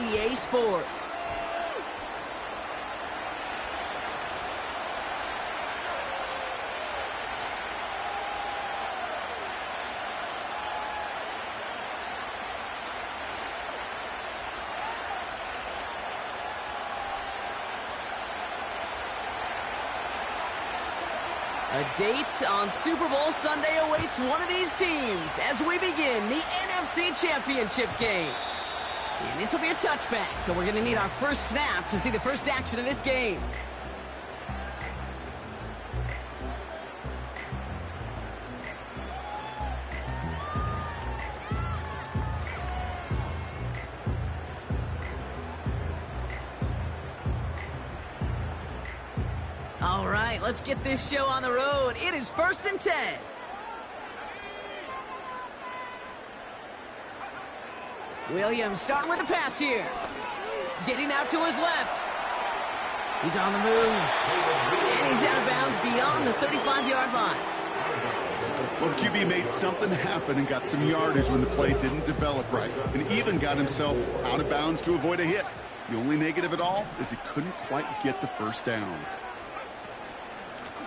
EA Sports. A date on Super Bowl Sunday awaits one of these teams as we begin the NFC Championship game. And this will be a touchback, so we're going to need our first snap to see the first action of this game. All right, let's get this show on the road. It is 1st and 10. Williams starting with a pass here. Getting out to his left. He's on the move. And he's out of bounds beyond the 35-yard line. Well, the QB made something happen and got some yardage when the play didn't develop right, and even got himself out of bounds to avoid a hit. The only negative at all is he couldn't quite get the first down.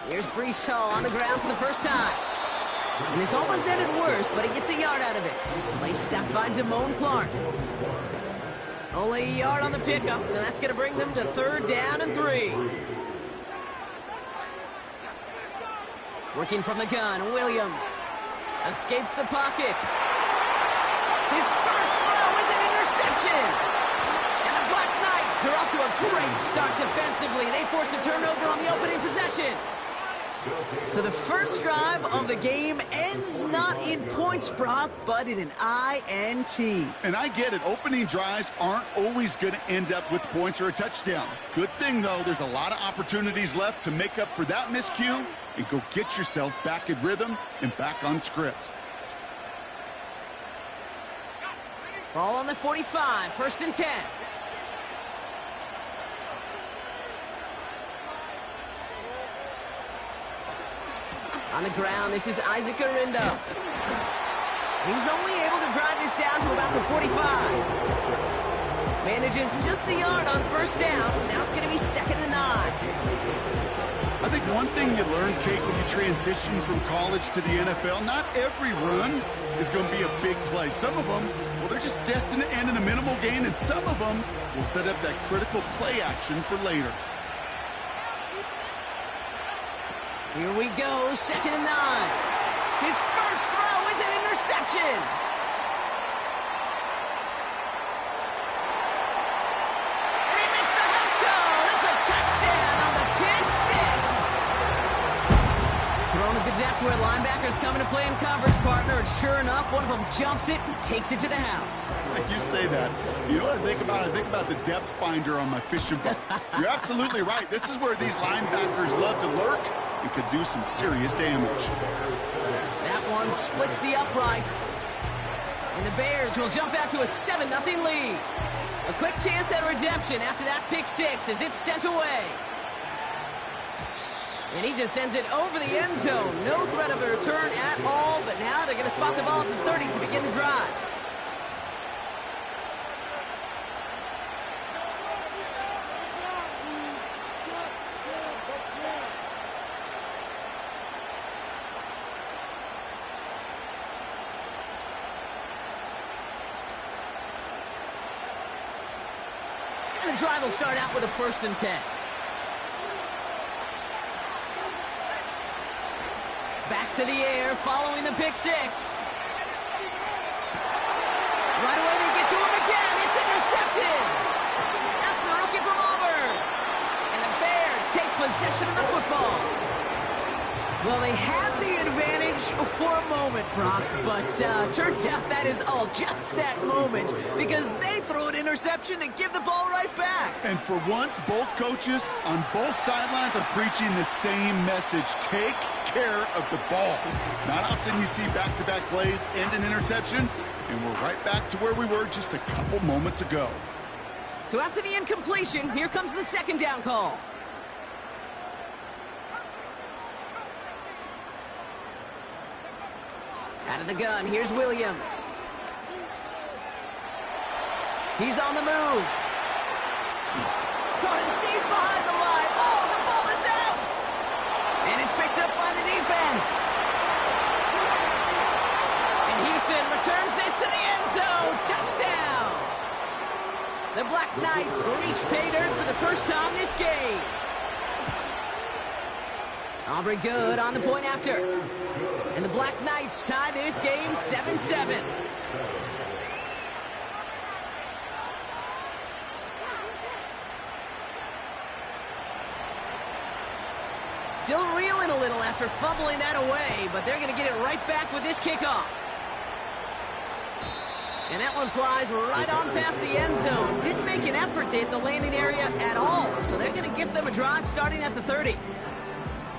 Here's Breece Hall on the ground for the first time. And this almost ended worse, but he gets a yard out of it. Play stopped by Damone Clark. Only a yard on the pickup, so that's going to bring them to 3rd down and 3. Working from the gun, Williams escapes the pocket. His first throw is an interception. And the Black Knights are off to a great start defensively. They force a turnover on the opening possession. So the first drive of the game ends not in points, Brock, but in an INT. And I get it. Opening drives aren't always going to end up with points or a touchdown. Good thing, though, there's a lot of opportunities left to make up for that miscue and go get yourself back in rhythm and back on script. Ball on the 45, 1st and 10. On the ground, this is Isaac Arindo. He's only able to drive this down to about the 45. Manages just a yard on 1st down. Now it's going to be 2nd and 9. I think one thing you learn, Kate, when you transition from college to the NFL, not every run is going to be a big play. Some of them, well, they're just destined to end in a minimal gain, and some of them will set up that critical play action for later. Here we go, 2nd and 9. His first throw is an interception. And he makes the house go. It's a touchdown on the pick 6. Thrown at the depth where linebackers come into play in coverage, partner. And sure enough, one of them jumps it and takes it to the house. Like you say that, you know what I think about? I think about the depth finder on my fishing boat. You're absolutely right. This is where these linebackers love to lurk. It could do some serious damage. That one splits the uprights. And the Bears will jump out to a 7-0 lead. A quick chance at redemption after that pick 6 as it's sent away. And he just sends it over the end zone. No threat of a return at all, but now they're going to spot the ball at the 30 to begin the drive. The drive will start out with a 1st and 10. Back to the air, following the pick 6. Right away, they get to him again. It's intercepted. That's the rookie from Auburn. And the Bears take possession of the football. Well, they had the advantage for a moment, Brock, but turns out that is all just that moment because they throw an interception and give the ball right back. And for once, both coaches on both sidelines are preaching the same message. Take care of the ball. Not often you see back-to-back plays end in interceptions, and we're right back to where we were just a couple moments ago. So after the incompletion, here comes the 2nd down call. Out of the gun, here's Williams. He's on the move. Caught him deep behind the line. Oh, the ball is out. And it's picked up by the defense. And Houston returns this to the end zone. Touchdown. The Black Knights reach pay dirt for the first time this game. Aubrey Good on the point after. And the Black Knights tie this game 7-7. Still reeling a little after fumbling that away, but they're going to get it right back with this kickoff. And that one flies right on past the end zone. Didn't make an effort to hit the landing area at all, so they're going to give them a drive starting at the 30.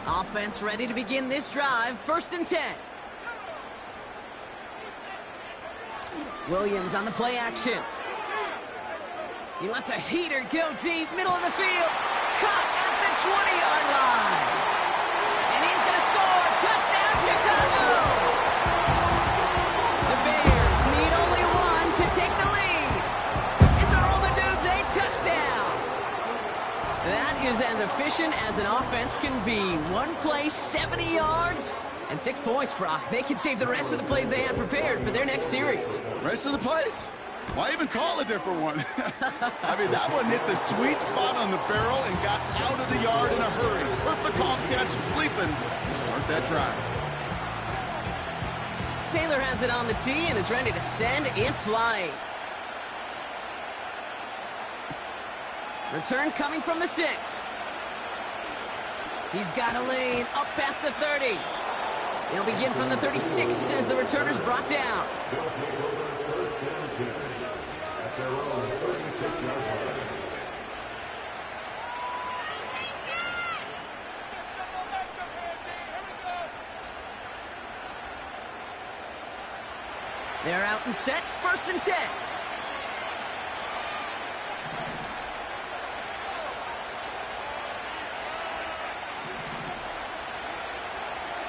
Offense ready to begin this drive, 1st and 10. Williams on the play action. He lets a heater go deep, middle of the field. Caught at the 20-yard line. And he's going to score. Touchdown, Chicago! The Bears need only one to take the lead. It's a roll the dudes, a touchdown. That is as efficient as an offense can be. One play, 70 yards, and 6 points, Brock. They can save the rest of the plays they had prepared for their next series. Rest of the plays? Why even call a different one? I mean, that one hit the sweet spot on the barrel and got out of the yard in a hurry. Perfect calm catch and sleeping to start that drive. Taylor has it on the tee and is ready to send it flying. Return coming from the 6. He's got a lane up past the 30. He'll begin from the 36 as the returner's brought down. They're out and set, 1st and 10.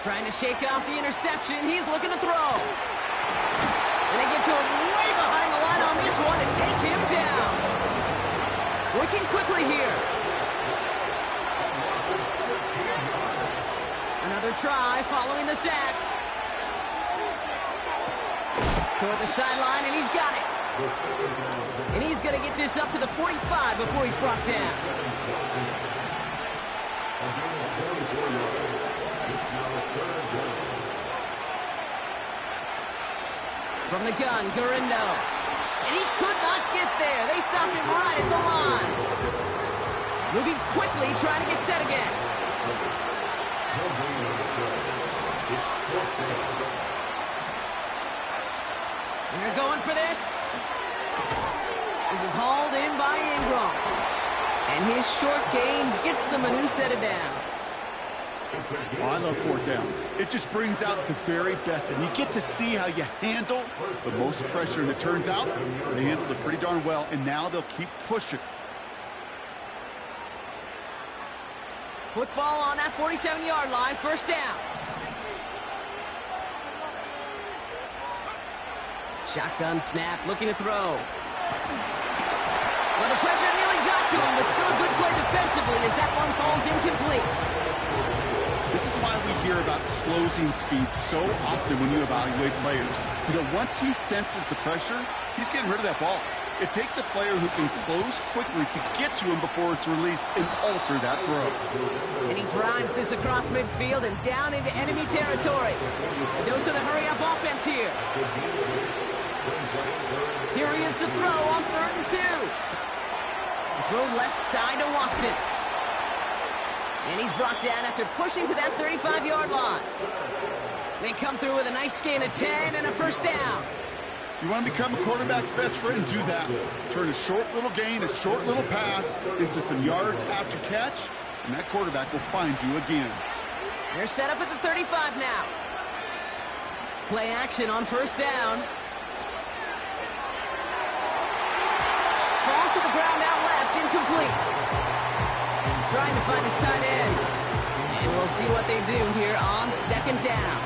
Trying to shake off the interception. He's looking to throw. And they get to him way behind the line on this one and take him down. Working quickly here. Another try following the sack. Toward the sideline, and he's got it. And he's going to get this up to the 45 before he's brought down. From the gun, Gurindo. And he could not get there. They stopped him right at the line. Moving quickly, trying to get set again. They're going for this. This is hauled in by Ingram. And his short gain gets them a new set of downs. Oh, I love 4th downs. It just brings out the very best, and you get to see how you handle the most pressure, and it turns out they handled it pretty darn well, and now they'll keep pushing. Football on that 47-yard line, 1st down. Shotgun snap, looking to throw. Well, the pressure nearly got to him, but still a good play defensively as that one falls incomplete. This is why we hear about closing speed so often when you evaluate players. You know, once he senses the pressure, he's getting rid of that ball. It takes a player who can close quickly to get to him before it's released and alter that throw. And he drives this across midfield and down into enemy territory. A dose of the hurry-up offense here. Here he is to throw on 3rd and 2. The throw left side to Watson. And he's brought down after pushing to that 35-yard line. They come through with a nice gain of 10 and a 1st down. You want to become a quarterback's best friend, do that. Turn a short little gain, a short little pass into some yards after catch, and that quarterback will find you again. They're set up at the 35 now. Play action on 1st down. Falls to the ground out left, incomplete. Trying to find his tight end. And we'll see what they do here on 2nd down.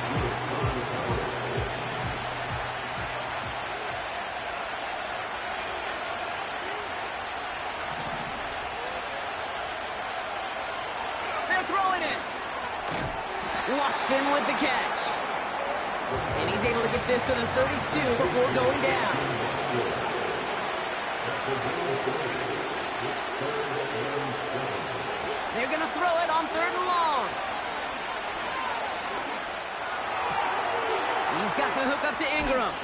Watson with the catch. And he's able to get this to the 32 before going down. They're going to throw it on 3rd and long. He's got the hook up to Ingram.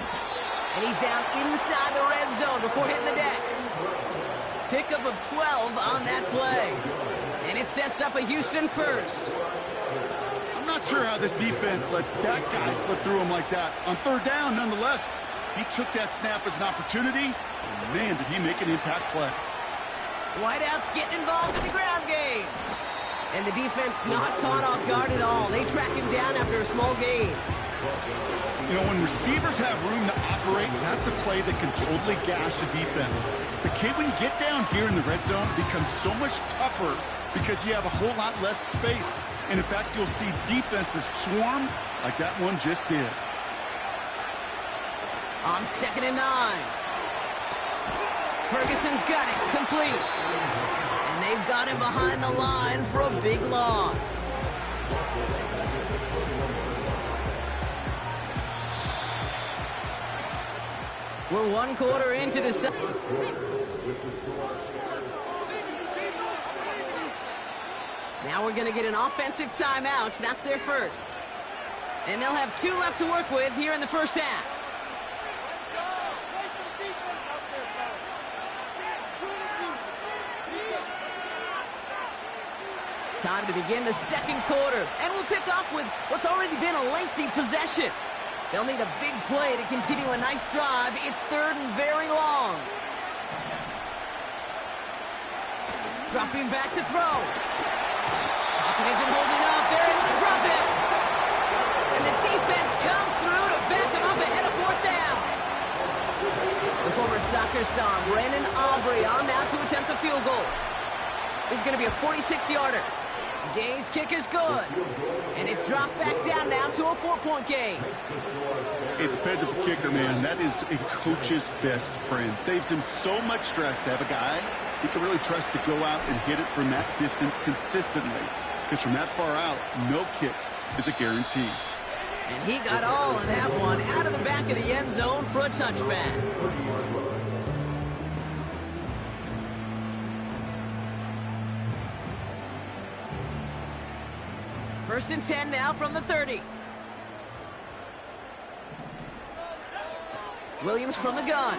And he's down inside the red zone before hitting the deck. Pickup of 12 on that play. And it sets up a Houston first. I'm not sure how this defense let that guy slip through him like that. On 3rd down, nonetheless, he took that snap as an opportunity. And man, did he make an impact play. Whiteout's getting involved in the ground game. And the defense not caught off guard at all. They track him down after a small gain. You know, when receivers have room to operate, that's a play that can totally gash a defense. But, Kate, when you get down here in the red zone, it becomes so much tougher because you have a whole lot less space. And, in fact, you'll see defenses swarm like that one just did. On 2nd and 9. Ferguson's got it. Complete. And they've got him behind the line for a big loss. We're 1 quarter into the second. Now we're going to get an offensive timeout. That's their first. And they'll have 2 left to work with here in the first half. Time to begin the second quarter. And we'll pick up with what's already been a lengthy possession. They'll need a big play to continue a nice drive. It's 3rd and very long. Dropping back to throw. Pocket isn't holding up. They're able to drop it. And the defense comes through to back them up ahead of 4th down. The former soccer star, Brandon Aubrey, on now to attempt the field goal. This is going to be a 46-yarder. Gay's kick is good. And it's dropped back down now to a 4-point game. A dependable kicker, man, that is a coach's best friend. Saves him so much stress to have a guy he can really trust to go out and hit it from that distance consistently. Because from that far out, no kick is a guarantee. And he got all of that one out of the back of the end zone for a touchback. First and 10 now from the 30. Williams from the gun.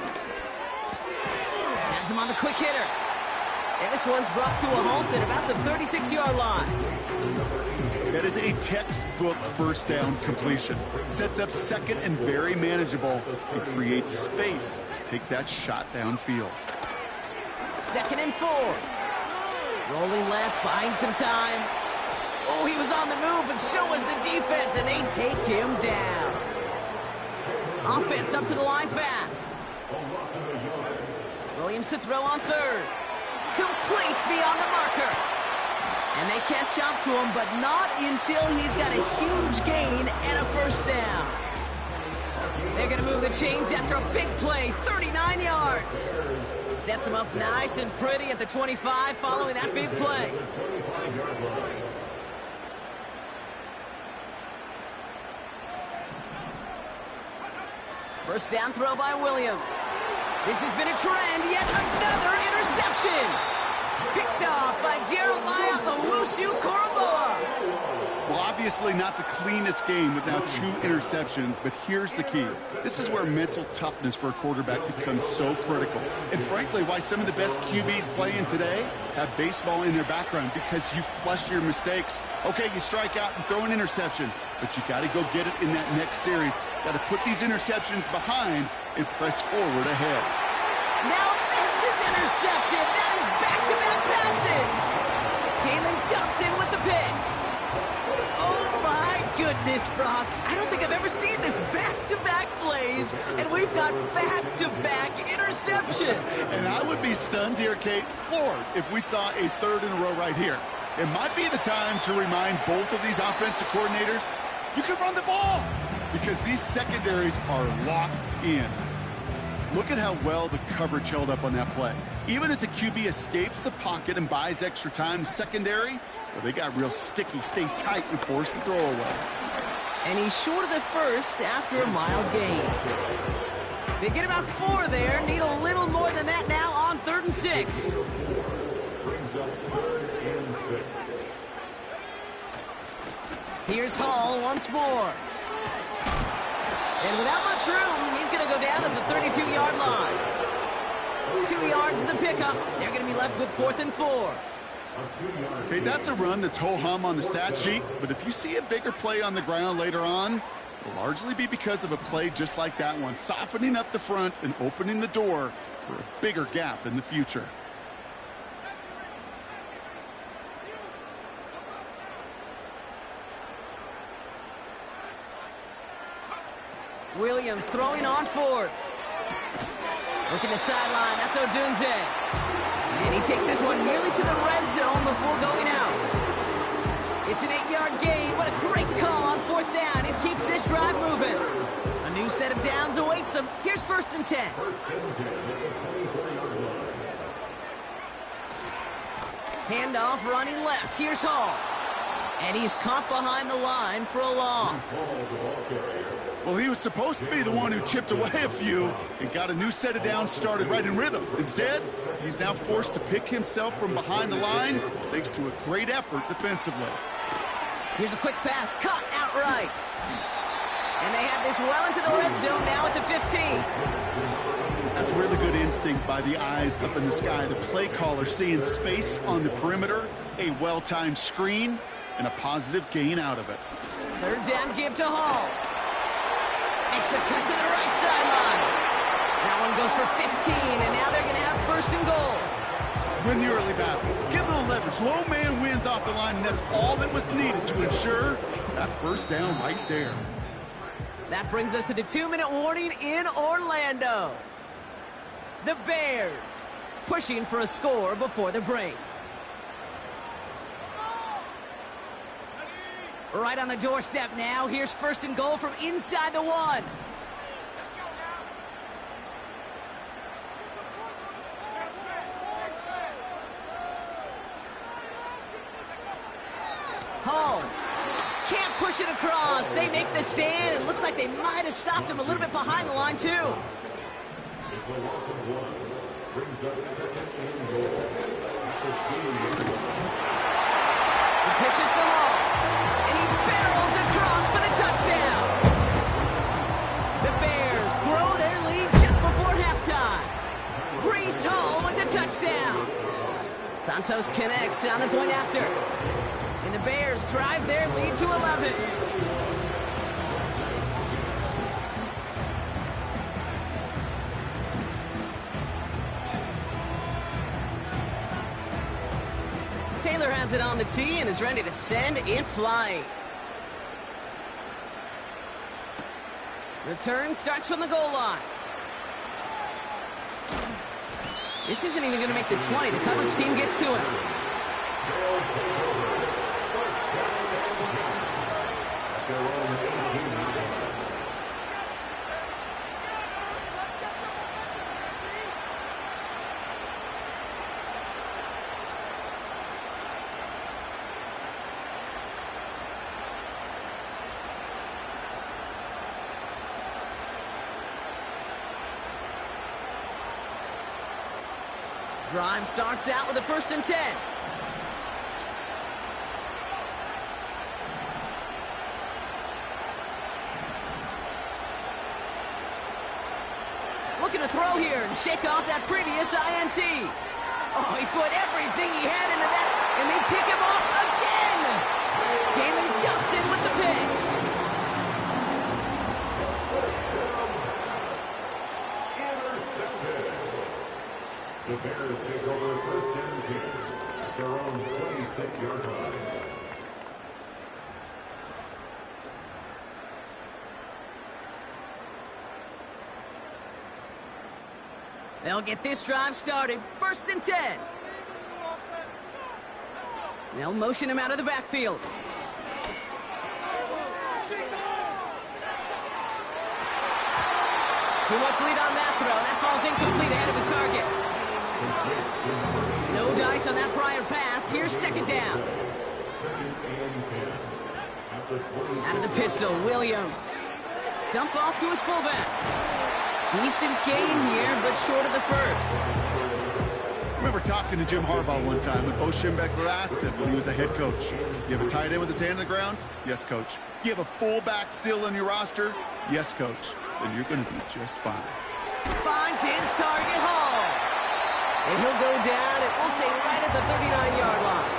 Has him on the quick hitter. And this one's brought to a halt at about the 36-yard line. That is a textbook first down completion. Sets up 2nd and very manageable. It creates space to take that shot downfield. 2nd and 4. Rolling left, buying some time. Oh, he was on the move, but so was the defense, and they take him down. Offense up to the line fast. Williams to throw on 3rd. Complete beyond the marker. And they catch up to him, but not until he's got a huge gain and a first down. They're going to move the chains after a big play, 39 yards. Sets him up nice and pretty at the 25 following that big play. First down throw by Williams. This has been a trend, yet another interception. Picked off by Jeremiah Owusu-Koramoah. Well, obviously not the cleanest game with now 2 interceptions, but here's the key. This is where mental toughness for a quarterback becomes so critical. And frankly, why some of the best QBs playing today have baseball in their background, because you flush your mistakes. Okay, you strike out and throw an interception, but you got to go get it in that next series. Got to put these interceptions behind and press forward ahead. Now this is intercepted. That is back-to-back passes. Jalen Johnson with the pick. Oh, my goodness, Brock. I don't think I've ever seen this back-to-back plays, and we've got back-to-back interceptions. And I would be stunned here, Kate, floored, if we saw a 3rd in a row right here. It might be the time to remind both of these offensive coordinators, you can run the ball, because these secondaries are locked in. Look at how well the coverage held up on that play. Even as the QB escapes the pocket and buys extra time secondary, well, they got real sticky, stay tight, and force the throw away. And he's short of the first after a mile gain. They get about 4 there. Need a little more than that now on 3rd and 6. Brings up 3rd and 6. Here's Hall once more. And without much room, he's going to go down at the 32-yard line. 2 yards the pickup. They're going to be left with 4th and 4. Okay, that's a run that's ho-hum on the stat sheet, but if you see a bigger play on the ground later on, it'll largely be because of a play just like that one, softening up the front and opening the door for a bigger gap in the future. Williams throwing on 4th. Looking the sideline, that's Odunze. And he takes this one nearly to the red zone before going out. It's an 8-yard gain. What a great call on 4th down. It keeps this drive moving. A new set of downs awaits him. Here's 1st and 10. Handoff running left. Here's Hall. And he's caught behind the line for a loss. Well, he was supposed to be the one who chipped away a few and got a new set of downs started right in rhythm. Instead, he's now forced to pick himself from behind the line thanks to a great effort defensively. Here's a quick pass, caught outright. And they have this well into the red zone now at the 15. That's really good instinct by the eyes up in the sky. The play caller seeing space on the perimeter, a well-timed screen, and a positive gain out of it. 3rd down give to Hall. Makes a cut to the right sideline. That one goes for 15, and now they're going to have 1st and goal. Win the early battle. Get a little leverage. Low man wins off the line, and that's all that was needed to ensure that 1st down right there. That brings us to the 2-minute warning in Orlando. The Bears pushing for a score before the break. Right on the doorstep now. Here's 1st and goal from inside the 1. Hall can't push it across. They make the stand. It looks like they might have stopped him a little bit behind the line, too. It's a loss of 1. Brings up 2nd and goal. He pitches the ball, and he barrels across for the touchdown. The Bears grow their lead just before halftime. Breece Hall with the touchdown. Santos connects on the point after. And the Bears drive their lead to 11. Taylor has it on the tee and is ready to send it flying. Return starts from the goal line. This isn't even going to make the 20. The coverage team gets to him. Drive starts out with a 1st and 10. Looking to throw here and shake off that previous INT. Oh, he put everything he had into that, and they pick him off again. Jalen Johnson with the pick. The Bears take over 1st and 10 at their own 26-yard line. They'll get this drive started. 1st and 10. They'll motion him out of the backfield. Too much lead on that throw. That complete ahead of his target. No dice on that prior pass. Here's second down. Out of the pistol, Williams. Dump off to his fullback. Decent gain here, but short of the first. I remember talking to Jim Harbaugh one time, and Bo Schembechler asked him when he was a head coach, you have a tight end with his hand on the ground? Yes, coach. You have a fullback still on your roster? Yes, coach. Then you're going to be just fine. Finds his target, Hall. And he'll go down, and we'll say right at the 39-yard line.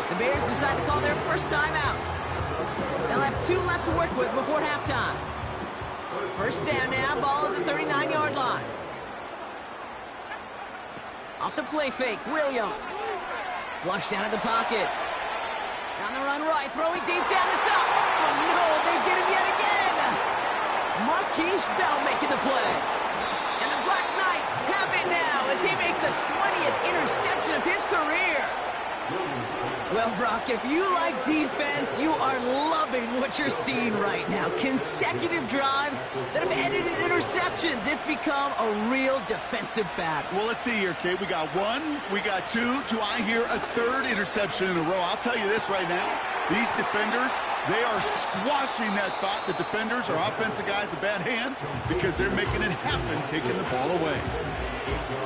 The Bears decide to call their first timeout. They'll have 2 left to work with before halftime. First down now, ball at the 39-yard line. Off the play fake, Williams. Flushed out of the pocket. On the run right, throwing deep down the side. Oh no, they get him yet again. Marquise Bell making the play. And the Black Knights have it now as he makes the 20th interception of his career. Well, Brock, if you like defense, you are loving what you're seeing right now. Consecutive drives that have ended in interceptions. It's become a real defensive battle. Well, let's see here, Kate. We got 1, we got 2. Do I hear a 3rd interception in a row? I'll tell you this right now. These defenders, they are squashing that thought that defenders or offensive guys have bad hands because they're making it happen, taking the ball away.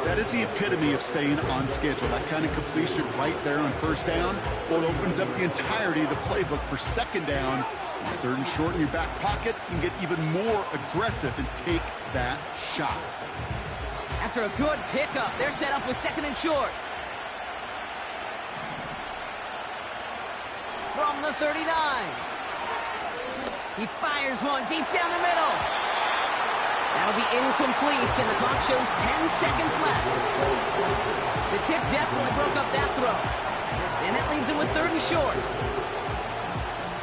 That is the epitome of staying on schedule. That kind of completion right there on first down, or it opens up the entirety of the playbook for second down. On 3rd and short in your back pocket, you can get even more aggressive and take that shot. After a good pickup, they're set up with 2nd and short. From the 39. He fires one deep down the middle. That'll be incomplete, and the clock shows 10 seconds left. The tip definitely broke up that throw. And that leaves him with 3rd and short.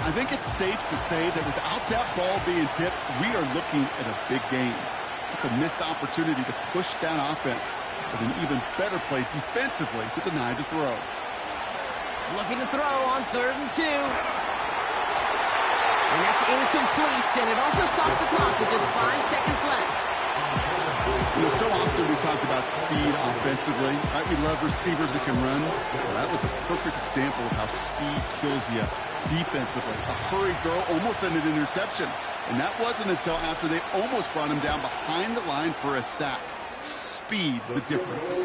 I think it's safe to say that without that ball being tipped, we are looking at a big game. It's a missed opportunity to push that offense with an even better play defensively to deny the throw. Looking to throw on 3rd and 2. And that's incomplete, and it also stops the clock with just 5 seconds left. You know, so often we talk about speed offensively, right? We love receivers that can run. Well, that was a perfect example of how speed kills you defensively. A hurried throw almost ended an interception. And that wasn't until after they almost brought him down behind the line for a sack. Speed's the difference.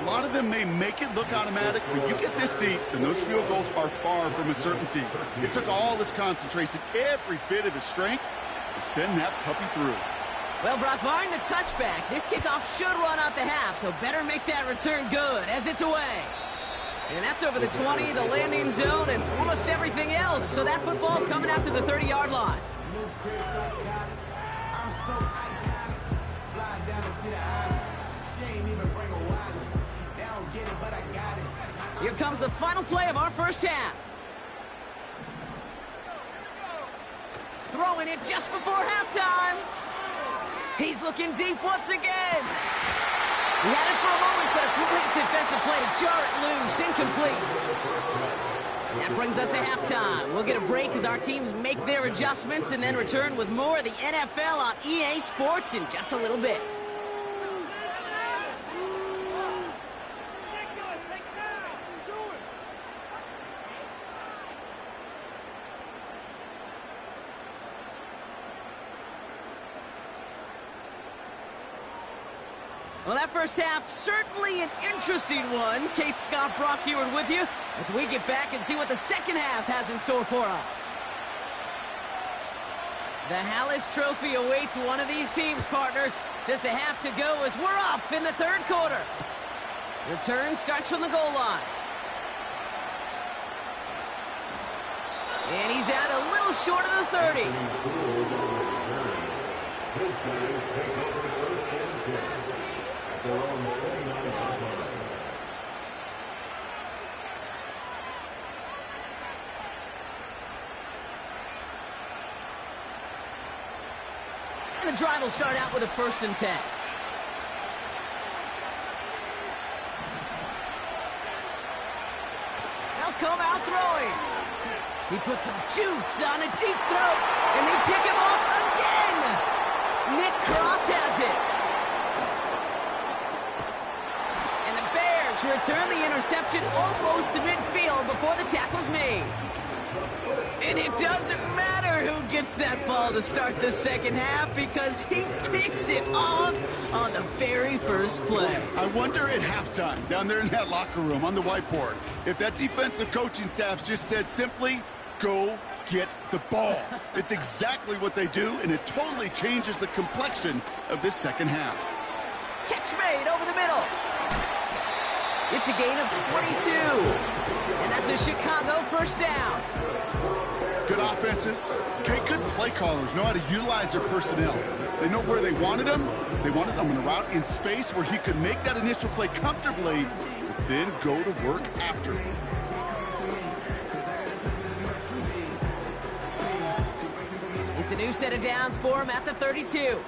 A lot of them may make it look automatic, but you get this deep, and those field goals are far from a certainty. It took all this concentration, every bit of his strength, to send that puppy through. Well, Brock, barring the touchback, this kickoff should run out the half, so better make that return good as it's away. And that's over the 20, the landing zone, and almost everything else. So that football coming out to the 30-yard line. Here comes the final play of our first half. Throwing it just before halftime. He's looking deep once again. He had it for a moment, but a great defensive play to jar it loose. Incomplete. That brings us to halftime. We'll get a break as our teams make their adjustments and then return with more of the NFL on EA Sports in just a little bit. Well, that first half, certainly an interesting one. Kate Scott, Brock Huard with you as we get back and see what the second half has in store for us. The Hallis Trophy awaits one of these teams, partner. Just a half to go as we're off in the 3rd quarter. Return starts from the goal line. And he's out a little short of the 30. And the drive will start out with a 1st and 10. They'll come out throwing. He puts some juice on a deep throw, and they pick him off again. Nick Cross has it. to return the interception almost to midfield before the tackle's made. And it doesn't matter who gets that ball to start the second half because he picks it off on the very first play. I wonder at halftime, down there in that locker room on the whiteboard, if that defensive coaching staff just said simply, go get the ball. It's exactly what they do, and it totally changes the complexion of this second half. Catch made over the middle. It's a gain of 22. And that's a Chicago first down. Good offenses. Okay, good play callers know how to utilize their personnel. They know where they wanted them. They wanted them in a route in space where he could make that initial play comfortably, but then go to work after. It's a new set of downs for him at the 32.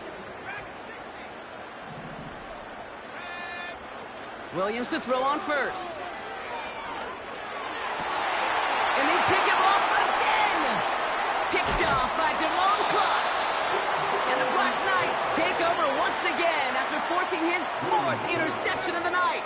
Williams to throw on first. And they pick him off again. Picked off by Damone Clark. And the Black Knights take over once again after forcing his 4th interception of the night.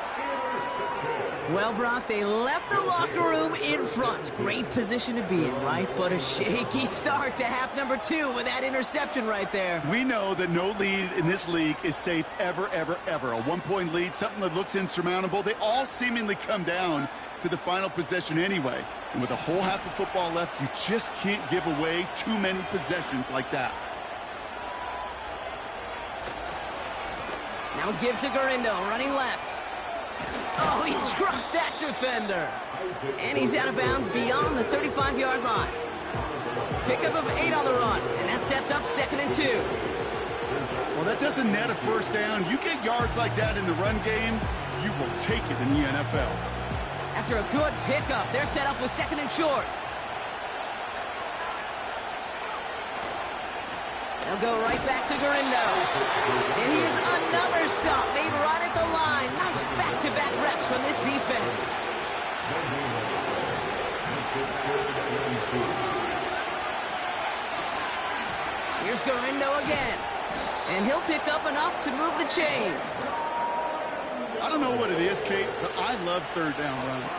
Well, Brock, they left the locker room in front. Great position to be in, right? But a shaky start to half number 2 with that interception right there. We know that no lead in this league is safe ever, ever, ever. A 1-point lead, something that looks insurmountable. They all seemingly come down to the final possession anyway. And with a whole half of football left, you just can't give away too many possessions like that. Now a give to Gurindo, running left. Oh, he dropped that defender. And he's out of bounds beyond the 35-yard line. Pickup of 8 on the run, and that sets up 2nd and 2. Well, that doesn't net a first down. You get yards like that in the run game, you will take it in the NFL. After a good pickup, they're set up with 2nd and short. They'll go right back to Gurindo. And here's another stop made right at the line. Nice back-to-back reps from this defense. Here's Gurindo again. And he'll pick up enough to move the chains. I don't know what it is, Kate, but I love third down runs.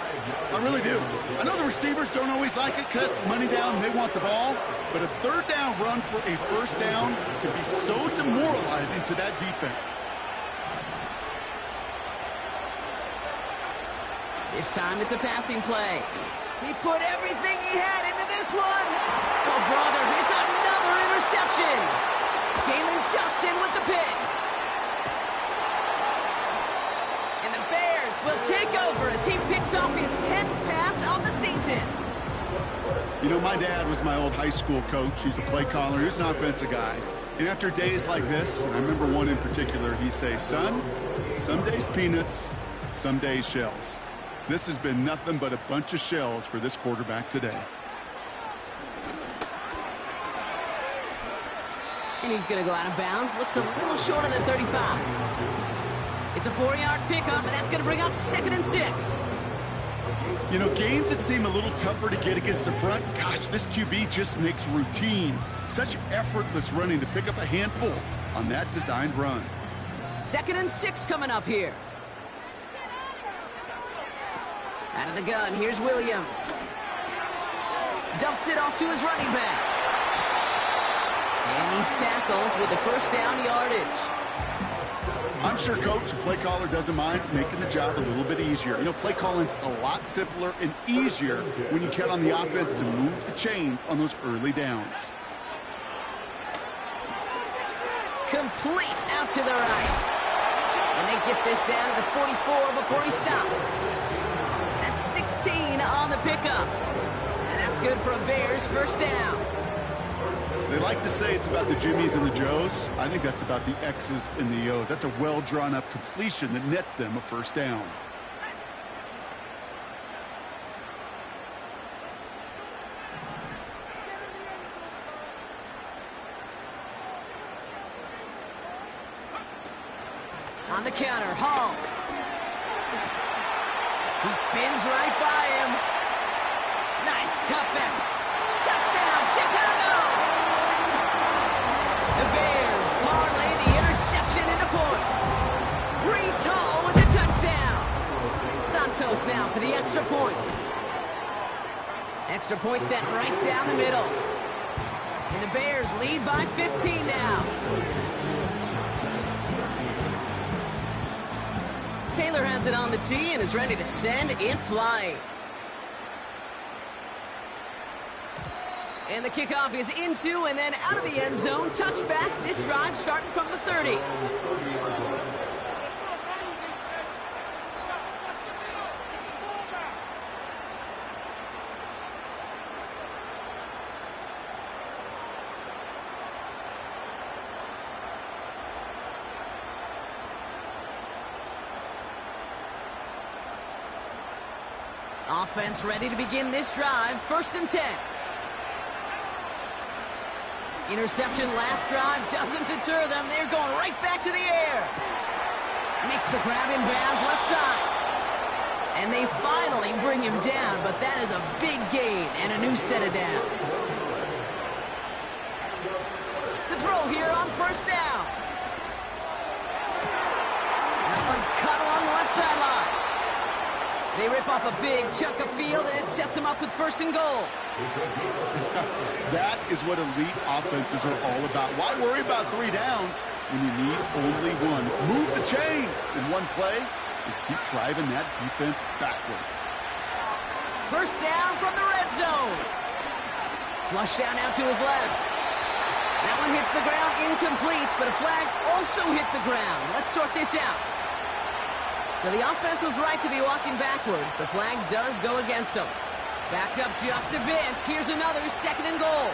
I really do. I know the receivers don't always like it because it's money down and they want the ball, but a third down run for a first down can be so demoralizing to that defense. This time it's a passing play. He put everything he had into this one. Oh, brother, it's another interception. Jalen Johnson with the pick. And the Bears will take over as he picks off his 10th pass of the season. You know, my dad was my old high school coach. He's a play caller. He's an offensive guy. And after days like this, and I remember one in particular, he'd say, son, some days peanuts, some days shells. This has been nothing but a bunch of shells for this quarterback today. And he's going to go out of bounds. Looks a little short of the 35. It's a 4-yard pickup, and that's going to bring up 2nd and 6. You know, gains that seem a little tougher to get against the front, gosh, this QB just makes routine. Such effortless running to pick up a handful on that designed run. 2nd and 6 coming up here. Out of the gun, here's Williams. Dumps it off to his running back. And he's tackled with the first down yardage. I'm sure Coach, the play caller, doesn't mind making the job a little bit easier. You know, play calling's a lot simpler and easier when you count on the offense to move the chains on those early downs. Complete out to the right. And they get this down to the 44 before he stopped. That's 16 on the pickup. And that's good for a Bears first down. They like to say it's about the Jimmies and the Joes. I think that's about the X's and the O's. That's a well-drawn-up completion that nets them a first down. On the counter, Hall. He spins right by him. Nice cutback. Touchdown, Chicago! The Bears parlay the interception into points. Breece Hall with the touchdown. Eagles now for the extra point. Extra point sent right down the middle. And the Bears lead by 15 now. Taylor has it on the tee and is ready to send it flying. And the kickoff is into and then out of the end zone. Touchback. This drive starting from the 30. Offense ready to begin this drive. 1st and 10. Interception last drive doesn't deter them. They're going right back to the air. Makes the grab in bounds left side. And they finally bring him down, but that is a big gain and a new set of downs. To throw here on 1st down. That one's cut along the left sideline. They rip off a big chunk of field, and it sets them up with 1st and goal. That is what elite offenses are all about. Why worry about 3 downs when you need only one? Move the chains in one play and keep driving that defense backwards. 1st down from the red zone. Flush down out to his left. That one hits the ground incomplete, but a flag also hit the ground. Let's sort this out. So the offense was right to be walking backwards. The flag does go against them. Backed up just a bit. Here's another 2nd and goal.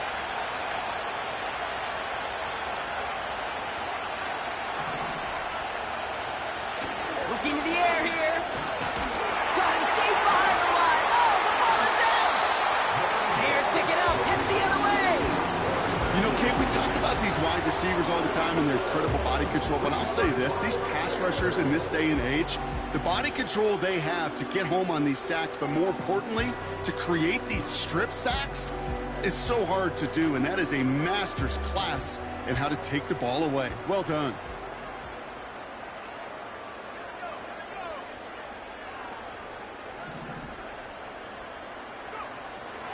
Looking to the air here. Got him deep behind the line. Oh, the ball is out. Bears pick it up, headed the other way. You know, Kate, we talk about these wide receivers all the time and their incredible body control, but I'll say this, these pass rushers in this day and age, the body control they have to get home on these sacks, but more importantly, to create these strip sacks is so hard to do, and that is a master's class in how to take the ball away. Well done.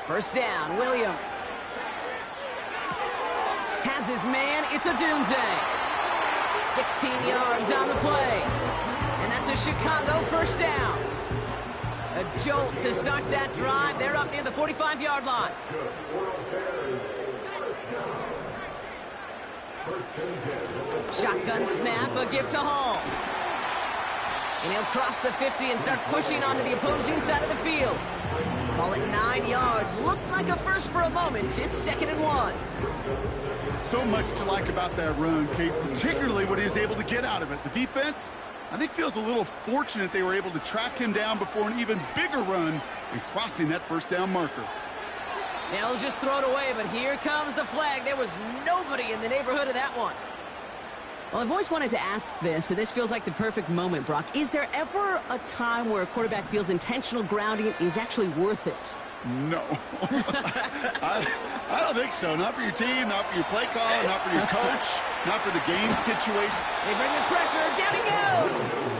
First down, Williams. Has his man, it's Odunze. 16 yards on the play. And that's a Chicago 1st down. A jolt to start that drive. They're up near the 45-yard line. Shotgun snap, a gift to Hall. And he'll cross the 50 and start pushing onto the opposing side of the field. Call it 9 yards. Looked like a first for a moment. It's 2nd and 1. So much to like about that run, Kate, particularly what he was able to get out of it. The defense, I think, feels a little fortunate they were able to track him down before an even bigger run and crossing that 1st down marker. They'll just throw it away, but here comes the flag. There was nobody in the neighborhood of that one. Well, I've always wanted to ask this, and this feels like the perfect moment, Brock. Is there ever a time where a quarterback feels intentional grounding is actually worth it? No. I don't think so. Not for your team, not for your play call, not for your coach, not for the game situation. They bring the pressure. Down he goes.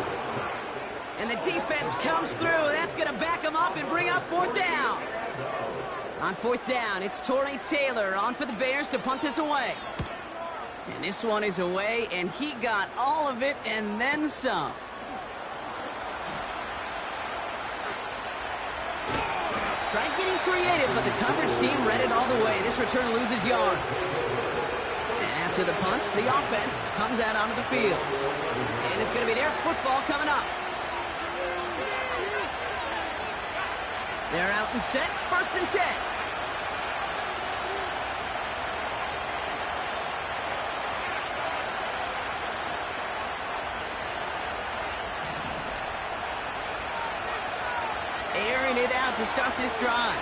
And the defense comes through. That's going to back him up and bring up 4th down. On 4th down, it's Tory Taylor on for the Bears to punt this away. And this one is away, and he got all of it and then some. Tried getting creative, but the coverage team read it all the way. This return loses yards. And after the punch, the offense comes out onto the field. And it's going to be their football coming up. They're out and set, 1st and 10. Airing it out to start this drive.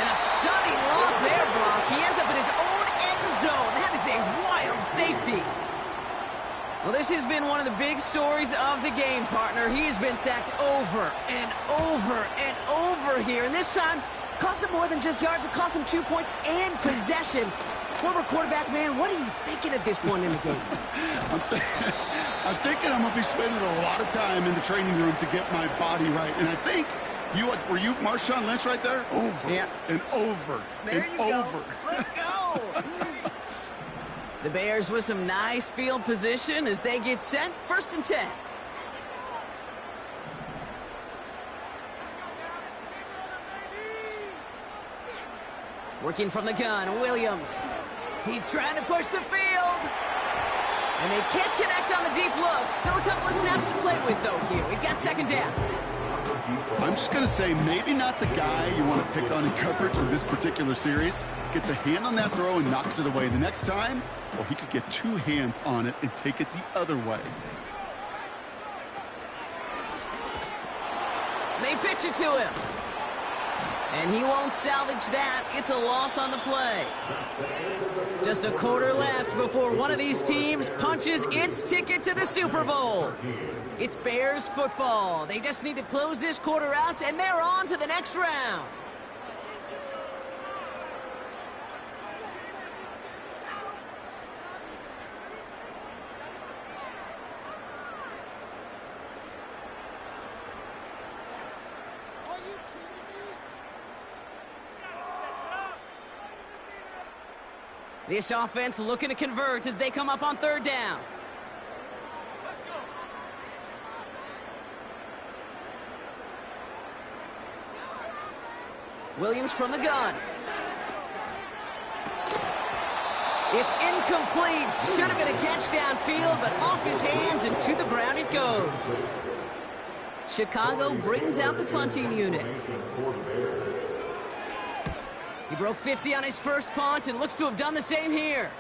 And a stunning loss there, Brock. He ends up in his own end zone. That is a wild safety. Well, this has been one of the big stories of the game, partner. He's been sacked over and over and over here. And this time, cost him more than just yards. It cost him 2 points and possession. former quarterback, man, what are you thinking at this point in the game? I'm thinking I'm going to be spending a lot of time in the training room to get my body right. And I think were you Marshawn Lynch right there? Over and over there and you over. Go. Let's go. The Bears with some nice field position as they get set. 1st and 10. Working from the gun, Williams. He's trying to push the field. And they can't connect on the deep look. Still a couple of snaps to play with, though, here. We've got 2nd down. I'm just going to say maybe not the guy you want to pick on in coverage in this particular series. Gets a hand on that throw and knocks it away. The next time, well, he could get 2 hands on it and take it the other way. They pitch it to him. And he won't salvage that. It's a loss on the play. Just a quarter left before one of these teams punches its ticket to the Super Bowl. It's Bears football. They just need to close this quarter out, and they're on to the next round. This offense looking to convert as they come up on 3rd down. Williams from the gun. It's incomplete. Should have been a catch downfield, but off his hands and to the ground it goes. Chicago brings out the punting unit. He broke 50 on his first punt and looks to have done the same here.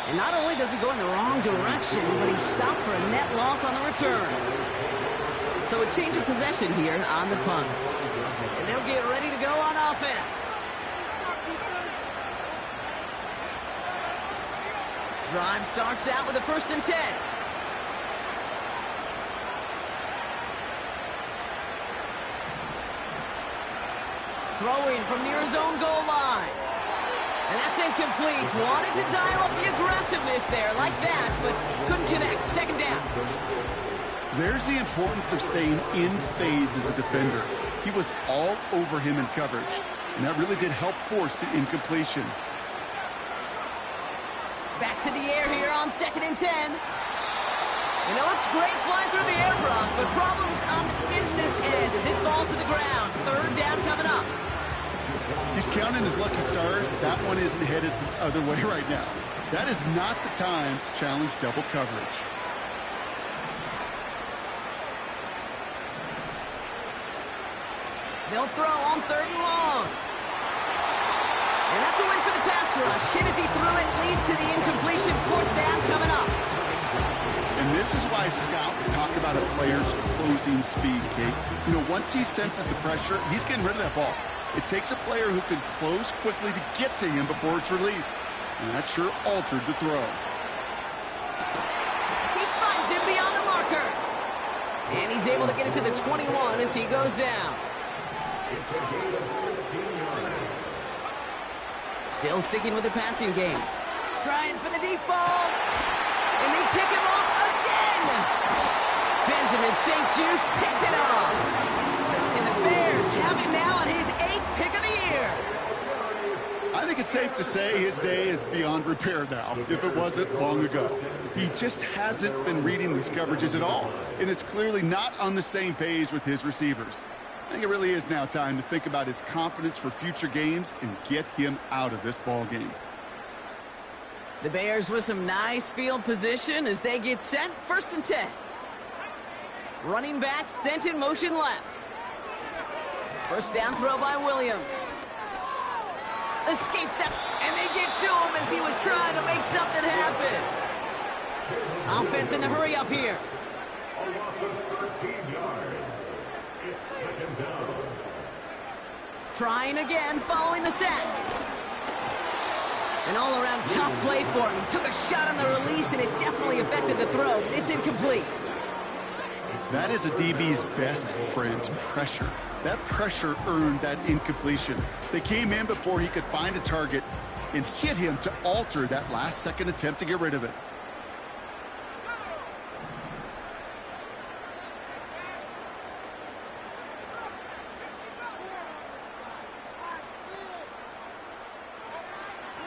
And not only does he go in the wrong direction, but he's stopped for a net loss on the return. So a change of possession here on the punt. And they'll get ready to go on offense. Drive starts out with a 1st and 10. Throwing from near his own goal line. And that's incomplete. Wanted to dial up the aggressiveness there like that, but couldn't connect. 2nd down. There's the importance of staying in phase as a defender. He was all over him in coverage, and that really did help force the incompletion. Back to the air here on 2nd and 10. And it looks great flying through the air, Brock, but problems on the business end as it falls to the ground. 3rd down coming up. He's counting his lucky stars. That one isn't headed the other way right now. That is not the time to challenge double coverage. They'll throw on 3rd and long. And that's a win for the pass rush. Hit as he threw it, leads to the incompletion. 4th down coming up. And this is why scouts talk about a player's closing speed, Kate. You know, once he senses the pressure, he's getting rid of that ball. It takes a player who can close quickly to get to him before it's released. And that sure altered the throw. He finds him beyond the marker. And he's able to get it to the 21 as he goes down. Still sticking with the passing game. Trying for the deep ball. And they pick him off again. Benjamin St-Juste picks it off. And the Bears have him now on his 8th pick of the year. I think it's safe to say his day is beyond repair now, if it wasn't long ago. He just hasn't been reading these coverages at all, and it's clearly not on the same page with his receivers. I think it really is now time to think about his confidence for future games and get him out of this ball game. The Bears with some nice field position as they get set. 1st and 10. Running back sent in motion left. 1st down throw by Williams. Escapes up, and they get to him as he was trying to make something happen. Offense in the hurry up here. A loss of 13 yards. It's 2nd down. Trying again following the sack. An all-around tough play for him. He took a shot on the release, and it definitely affected the throw. It's incomplete. That is a DB's best friend, pressure. That pressure earned that incompletion. They came in before he could find a target and hit him to alter that last-second attempt to get rid of it.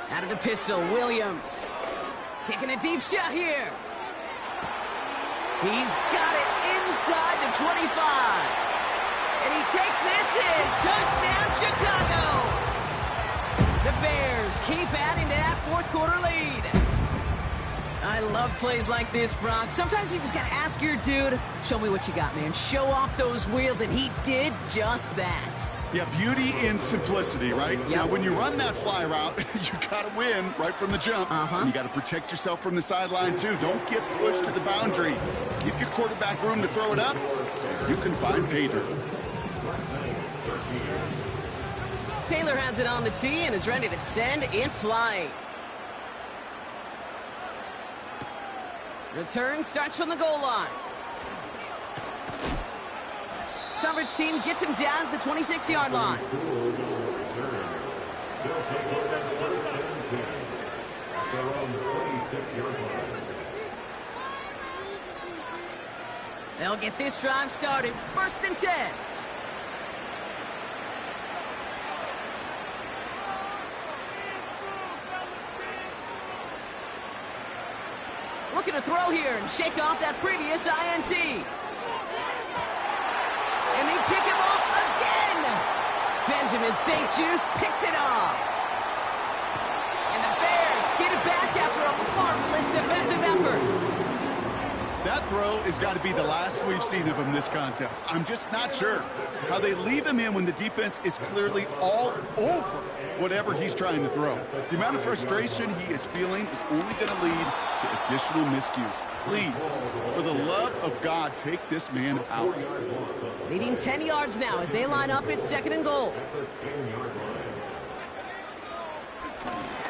Out of the pistol, Williams. Taking a deep shot here. He's got it inside the 25. And he takes this in. Touchdown, Chicago. The Bears keep adding to that fourth quarter lead. I love plays like this, Brock. Sometimes you just got to ask your dude, show me what you got, man. Show off those wheels, and he did just that. Yeah, beauty in simplicity, right? Yep. Now, when you run that fly route, you got to win right from the jump. And you got to protect yourself from the sideline, too. Don't get pushed to the boundary. Give your quarterback room to throw it up. You can find pay dirt. Taylor has it on the tee and is ready to send in flight. Return starts from the goal line. Coverage team gets him down at the 26-yard line. They'll get this drive started. 1st and 10. Looking to throw here and shake off that previous INT. And they pick him off again. Benjamin St-Juste picks it off. And the Bears get it back after a marvelous defensive effort. That throw has got to be the last we've seen of him this contest. I'm just not sure how they leave him in when the defense is clearly all over whatever he's trying to throw. The amount of frustration he is feeling is only going to lead to additional miscues. Please, for the love of God, take this man out. Leading 10 yards now as they line up at 2nd and goal.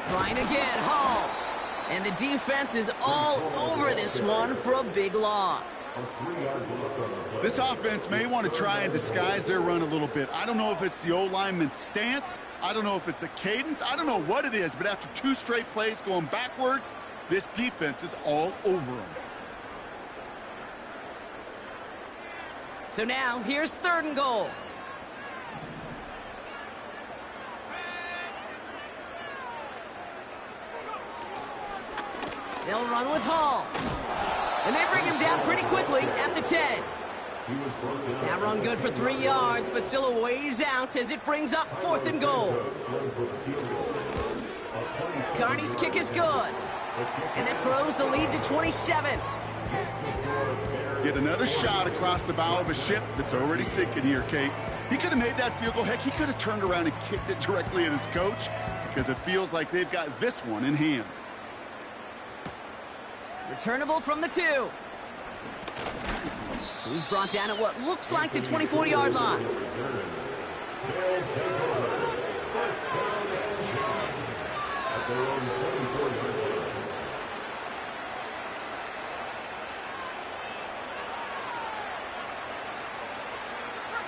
Trying again, Hall. And the defense is all over this one for a big loss. This offense may want to try and disguise their run a little bit. I don't know if it's the O-lineman's stance. I don't know if it's a cadence. I don't know what it is, but after 2 straight plays going backwards, this defense is all over them. So now, here's 3rd and goal. They'll run with Hall. And they bring him down pretty quickly at the 10. That run good for 3 yards, but still a ways out as it brings up 4th and goal. Carney's kick is good. And that grows the lead to 27. Get another shot across the bow of a ship that's already sinking here, Kate. He could have made that field goal. Heck, he could have turned around and kicked it directly at his coach because it feels like they've got this one in hand. Returnable from the 2. He's brought down at what looks like the 24-yard line.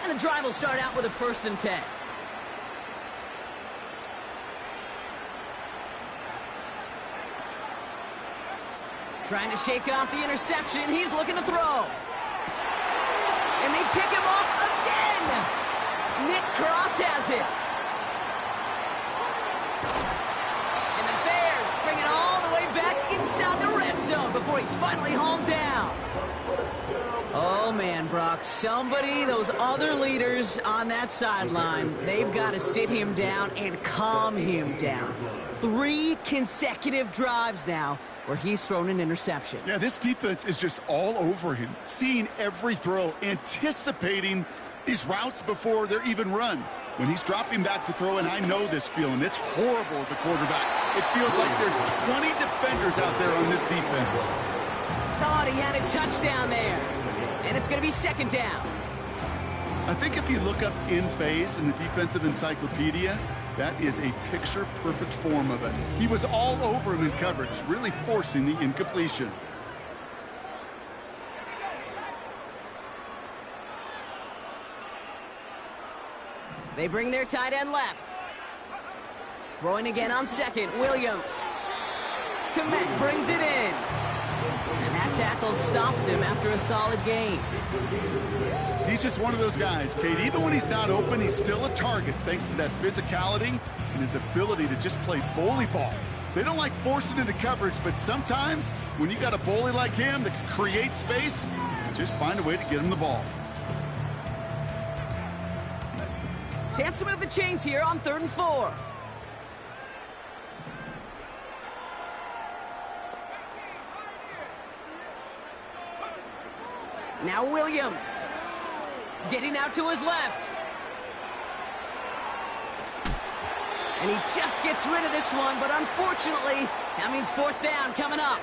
And the drive will start out with a 1st and 10. Trying to shake off the interception. He's looking to throw. And they pick him off again. Nick Cross has it. And the Bears bring it all the way back inside the red zone before he's finally hauled down. Oh, man, Brock. Somebody, those other leaders on that sideline, they've got to sit him down and calm him down. 3 consecutive drives now where he's thrown an interception. Yeah, this defense is just all over him, seeing every throw, anticipating these routes before they're even run. When he's dropping back to throw, and I know this feeling, it's horrible as a quarterback. It feels like there's 20 defenders out there on this defense. Thought he had a touchdown there. And it's going to be 2nd down. I think if you look up in phase in the defensive encyclopedia, that is a picture-perfect form of it. He was all over him in coverage, really forcing the incompletion. They bring their tight end left. Throwing again on second, Williams. Kmet brings it in. And that tackle stops him after a solid gain. He's just one of those guys, Kate. Even when he's not open, he's still a target thanks to that physicality and his ability to just play bully ball. They don't like forcing into coverage, but sometimes when you got a bully like him that can create space, just find a way to get him the ball. Chance to move the chains here on 3rd and 4. Now Williams. Getting out to his left. And he just gets rid of this one, but unfortunately, that means 4th down coming up.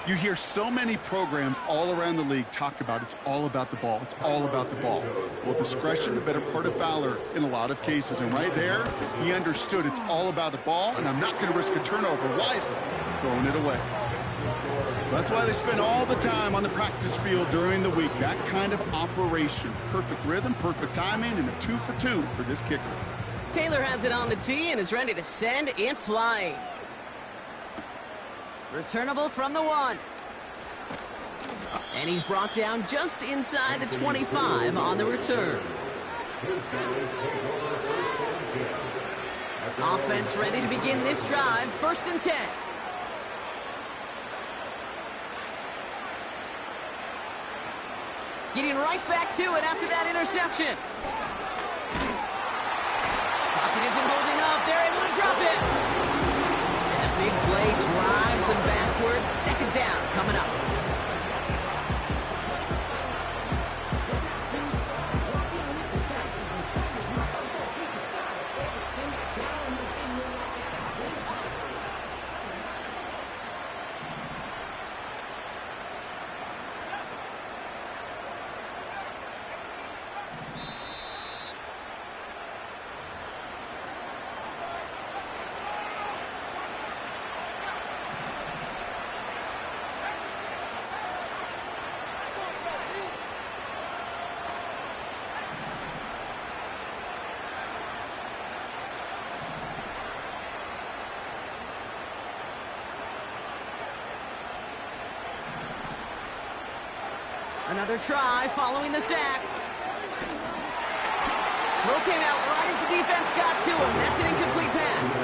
You hear so many programs all around the league talk about it's all about the ball. It's all about the ball. Well, discretion, the better part of valor in a lot of cases. And right there, he understood it's all about the ball, and I'm not going to risk a turnover wisely, throwing it away. That's why they spend all the time on the practice field during the week. That kind of operation. Perfect rhythm, perfect timing, and a 2 for 2 for this kicker. Taylor has it on the tee and is ready to send it flying. Returnable from the 1. And he's brought down just inside the 25 on the return. Offense ready to begin this drive. 1st and 10. Getting right back to it after that interception. Pocket isn't holding up. They're able to drop it. And the big play drives them backwards. 2nd down coming up. Another try following the sack. Throw came out right as the defense got to him. That's an incomplete pass.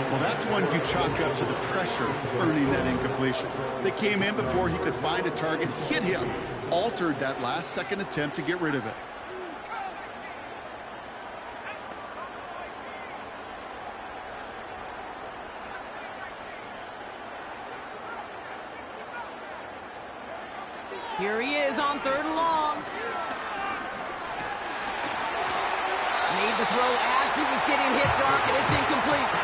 Well, that's one you chalk up to the pressure earning that incompletion. They came in before he could find a target, hit him, altered that last-second attempt to get rid of it. Here he is on 3rd and long. Made the throw as he was getting hit, Brock, and it's incomplete.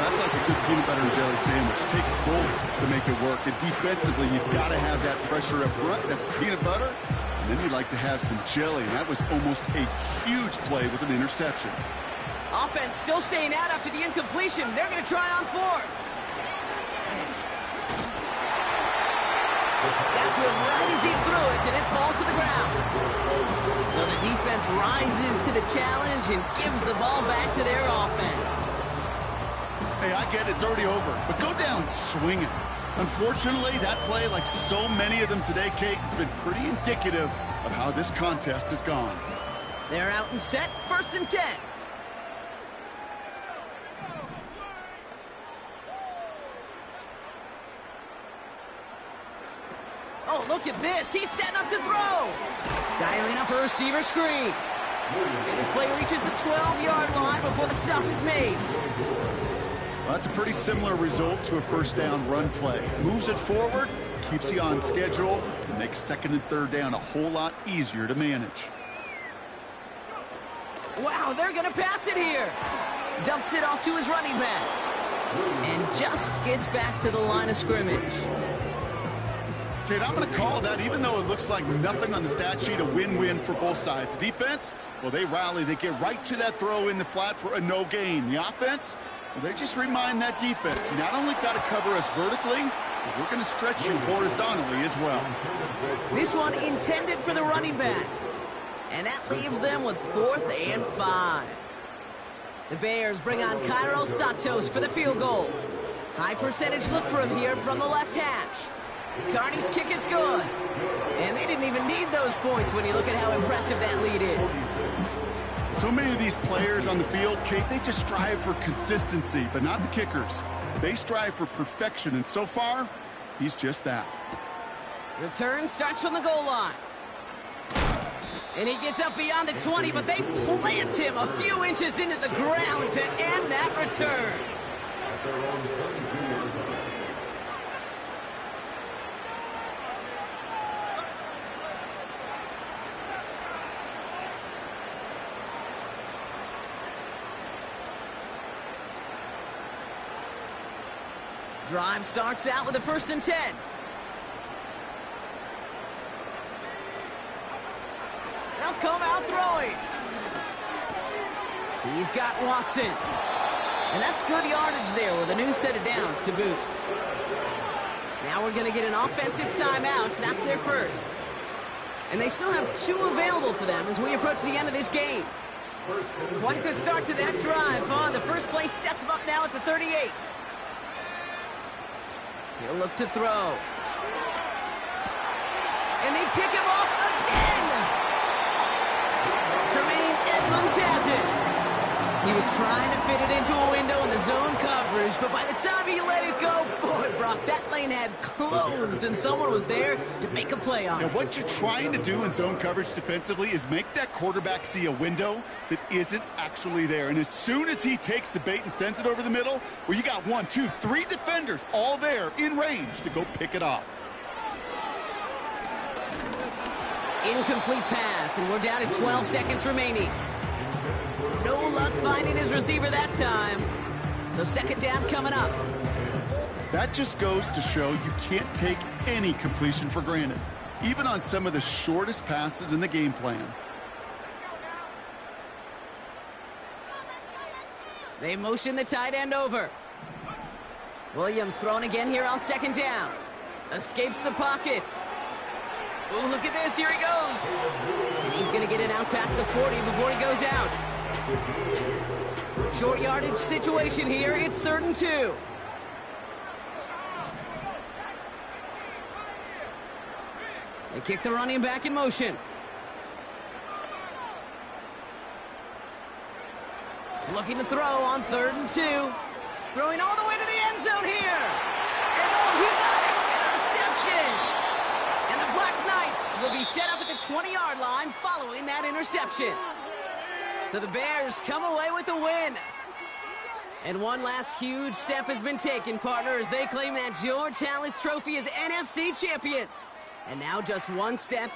That's like a good peanut butter and jelly sandwich. It takes both to make it work. And defensively, you've got to have that pressure up front. That's peanut butter. And then you'd like to have some jelly. And that was almost a huge play with an interception. Offense still staying out after the incompletion. They're going to try on 4th. Got to him right as he threw it, and it falls to the ground. So the defense rises to the challenge and gives the ball back to their offense. Hey, I get it. It's already over. But go down swinging. Unfortunately, that play, like so many of them today, Kate, has been pretty indicative of how this contest has gone. They're out and set. 1st and 10. Oh, look at this. He's setting up to throw. Dialing up a receiver screen. And this play reaches the 12-yard line before the stop is made. Well, that's a pretty similar result to a 1st down run play. Moves it forward, keeps you on schedule, and makes 2nd and 3rd down a whole lot easier to manage. Wow, they're going to pass it here. Dumps it off to his running back. And just gets back to the line of scrimmage. Kate, I'm going to call that, even though it looks like nothing on the stat sheet, a win-win for both sides. Defense, well, they rally. They get right to that throw in the flat for a no gain. The offense, well, they just remind that defense, you not only got to cover us vertically, but we're going to stretch you horizontally as well. This one intended for the running back. And that leaves them with 4th and 5. The Bears bring on Cairo Santos for the field goal. High percentage look for him here from the left hash. Carney's kick is good. And they didn't even need those points when you look at how impressive that lead is. So many of these players on the field, Kate, they just strive for consistency, but not the kickers. They strive for perfection, and so far, he's just that. Return starts from the goal line. And he gets up beyond the 20, but they plant him a few inches into the ground to end that return. Drive starts out with a 1st and 10. They'll come out throwing. He's got Watson. And that's good yardage there with a new set of downs to boot. Now we're going to get an offensive timeout. So that's their first. And they still have 2 available for them as we approach the end of this game. Quite the start to that drive, huh? The first play sets him up now at the 38. He'll look to throw. And they pick him off again. Tremaine Edmonds has it. He was trying to fit it into a window in the zone coverage, but by the time he let it go, boy, Brock, that lane had closed, and someone was there to make a play on it. Now, what you're trying to do in zone coverage defensively is make that quarterback see a window that isn't actually there. And as soon as he takes the bait and sends it over the middle, well, you got 1, 2, 3 defenders all there in range to go pick it off. Incomplete pass, and we're down to 12 seconds remaining. No luck finding his receiver that time. So 2nd down coming up. That just goes to show you can't take any completion for granted, even on some of the shortest passes in the game plan. They motion the tight end over. Williams throwing again here on 2nd down. Escapes the pocket. Oh, look at this. Here he goes. And he's going to get it out past the 40 before he goes out. Short yardage situation here. It's 3rd and 2. They kick the running back in motion. Looking to throw on 3rd and 2. Throwing all the way to the end zone here. And oh, he got it. Interception. And the Black Knights will be set up at the 20-yard line following that interception. So the Bears come away with a win. And one last huge step has been taken, partner, as they claim that George Halas Trophy as NFC champions. And now just one step